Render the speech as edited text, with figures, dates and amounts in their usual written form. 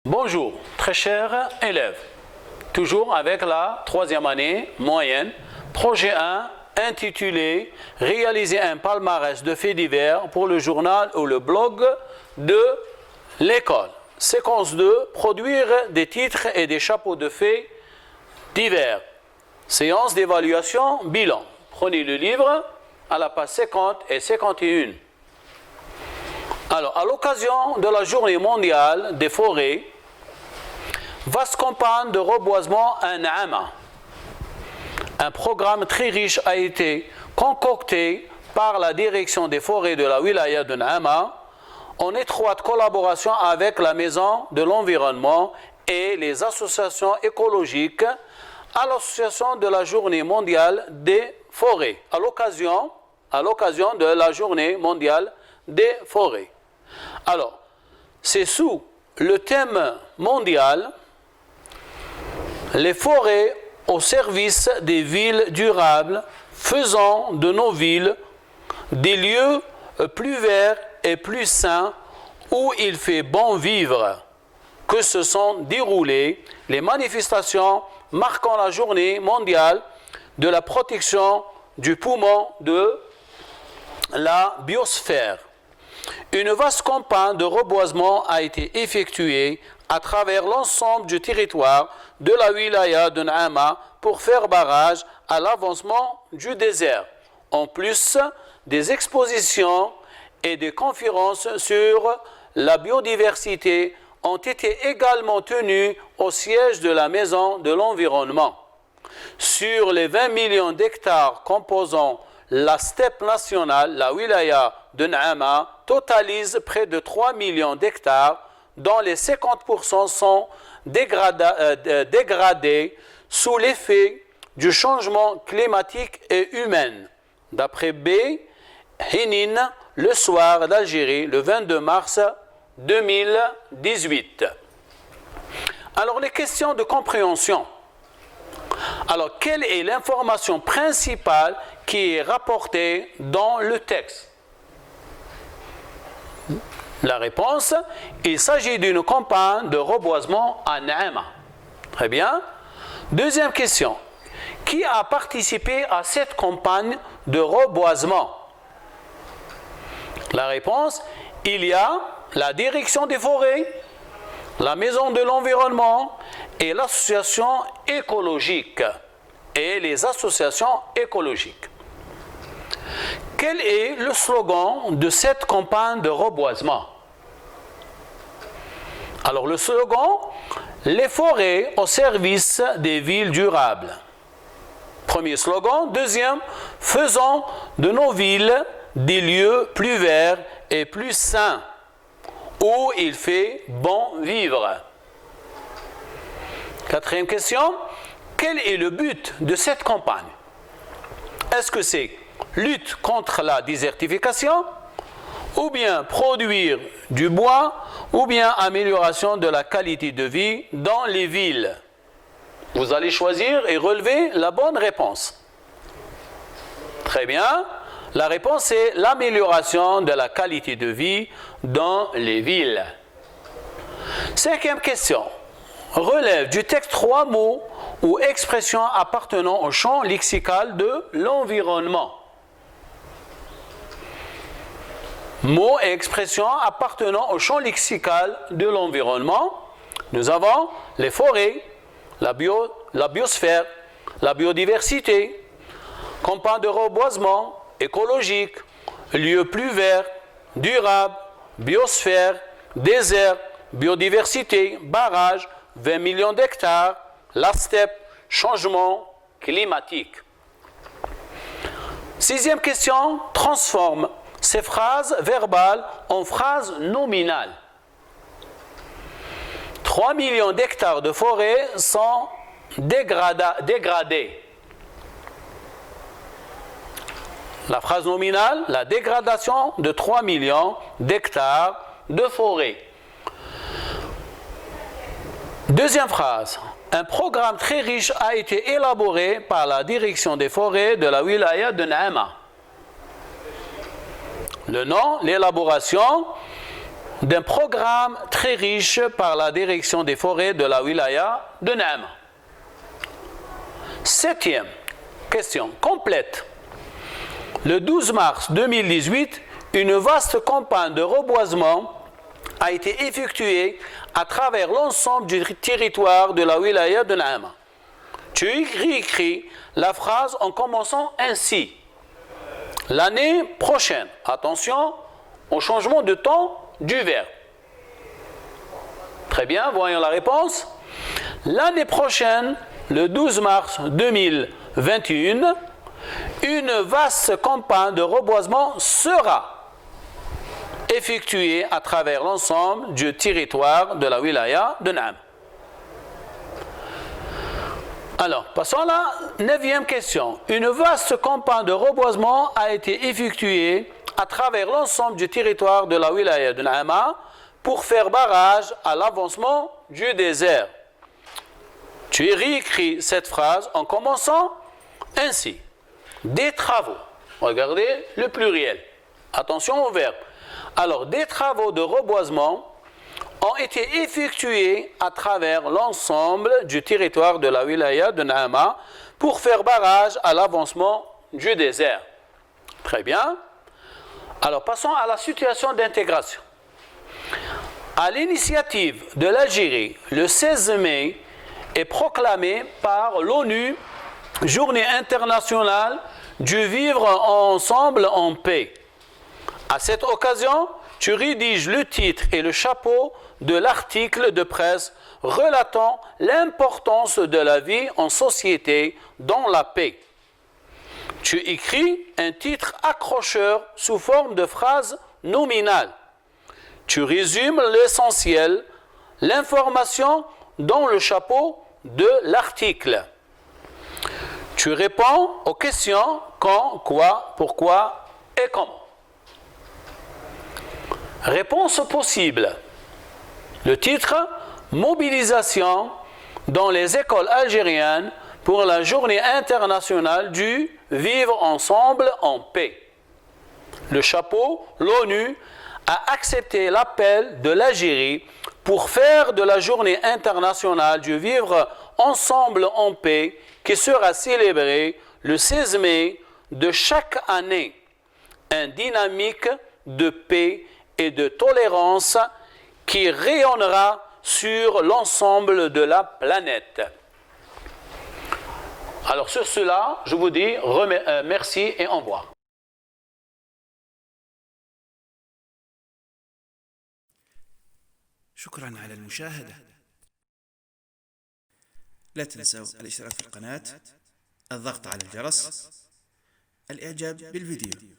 Bonjour, très chers élèves. Toujours avec la troisième année moyenne, projet 1 intitulé « Réaliser un palmarès de faits divers pour le journal ou le blog de l'école ». Séquence 2, produire des titres et des chapeaux de faits divers. Séance d'évaluation, bilan. Prenez le livre à la page 50 et 51. Alors, à l'occasion de la journée mondiale des forêts, vaste campagne de reboisement à Naama. Un programme très riche a été concocté par la direction des forêts de la wilaya de Naama en étroite collaboration avec la Maison de l'Environnement et les associations écologiques à l'association de la Journée mondiale des forêts, à l'occasion de la Journée mondiale des forêts. Alors, c'est sous le thème mondial « Les forêts au service des villes durables, faisant de nos villes des lieux plus verts et plus sains où il fait bon vivre » que se sont déroulées les manifestations marquant la journée mondiale de la protection du poumon de la biosphère. Une vaste campagne de reboisement a été effectuée à travers l'ensemble du territoire de la wilaya de Naama pour faire barrage à l'avancement du désert. En plus, des expositions et des conférences sur la biodiversité ont été également tenues au siège de la Maison de l'Environnement. Sur les 20 millions d'hectares composant la steppe nationale, la wilaya de Naama totalise près de 3 millions d'hectares, dont les 50% sont dégradés sous l'effet du changement climatique et humain. D'après B. Hénin, le soir d'Algérie, le 22 mars 2018. Alors, les questions de compréhension. Alors, quelle est l'information principale qui est rapportée dans le texte? La réponse, il s'agit d'une campagne de reboisement à Naama. Très bien. Deuxième question. Qui a participé à cette campagne de reboisement? La réponse, il y a la direction des forêts, la Maison de l'Environnement et l'association écologique et les associations écologiques. Quel est le slogan de cette campagne de reboisement? Alors le slogan, les forêts au service des villes durables. Premier slogan. Deuxième, faisons de nos villes des lieux plus verts et plus sains, où il fait bon vivre. Quatrième question, quel est le but de cette campagne? Est-ce que c'est lutte contre la désertification, ou bien produire du bois, ou bien amélioration de la qualité de vie dans les villes? Vous allez choisir et relever la bonne réponse. Très bien. La réponse est l'amélioration de la qualité de vie dans les villes. Cinquième question. Relève du texte 3 mots ou expressions appartenant au champ lexical de l'environnement. Mots et expressions appartenant au champ lexical de l'environnement. Nous avons les forêts, la biosphère, la biodiversité, campagne de reboisement, écologique, lieu plus vert, durable, biosphère, désert, biodiversité, barrage, 20 millions d'hectares, la steppe, changement climatique. Sixième question, transforme ces phrases verbales en phrases nominales. 3 millions d'hectares de forêt sont dégradés. La phrase nominale, la dégradation de 3 millions d'hectares de forêt. Deuxième phrase. Un programme très riche a été élaboré par la direction des forêts de la wilaya de Naama. Le nom, l'élaboration d'un programme très riche par la direction des forêts de la wilaya de Naama. Septième question, complète. Le 12 mars 2018, une vaste campagne de reboisement a été effectuée à travers l'ensemble du territoire de la wilaya de Naama. Tu réécris la phrase en commençant ainsi. L'année prochaine, attention au changement de temps du verbe. Très bien, voyons la réponse. L'année prochaine, le 12 mars 2021, une vaste campagne de reboisement sera effectuée à travers l'ensemble du territoire de la wilaya de Naama. Alors, passons à la 9e question. Une vaste campagne de reboisement a été effectuée à travers l'ensemble du territoire de la wilaya de Naama pour faire barrage à l'avancement du désert. Tu réécris cette phrase en commençant ainsi. Des travaux. Regardez le pluriel. Attention au verbe. Alors, des travaux de reboisement ont été effectués à travers l'ensemble du territoire de la wilaya de Naama pour faire barrage à l'avancement du désert. Très bien. Alors, passons à la situation d'intégration. À l'initiative de l'Algérie, le 16 mai est proclamé par l'ONU Journée internationale du vivre ensemble en paix. À cette occasion, tu rédiges le titre et le chapeau de l'article de presse relatant l'importance de la vie en société dans la paix. Tu écris un titre accrocheur sous forme de phrase nominale. Tu résumes l'essentiel, l'information dans le chapeau de l'article. Tu réponds aux questions quand, quoi, pourquoi et comment. Réponse possible. Le titre, mobilisation dans les écoles algériennes pour la journée internationale du vivre ensemble en paix. Le chapeau, l'ONU, a accepté l'appel de l'Algérie pour faire de la journée internationale du vivre ensemble en paix qui sera célébrée le 16 mai de chaque année, une dynamique de paix et de tolérance qui rayonnera sur l'ensemble de la planète. Alors sur cela, je vous dis merci et au revoir. شكرا على المشاهدة. لا تنسوا الاشتراك في القناة، الضغط على الجرس، الإعجاب بالفيديو.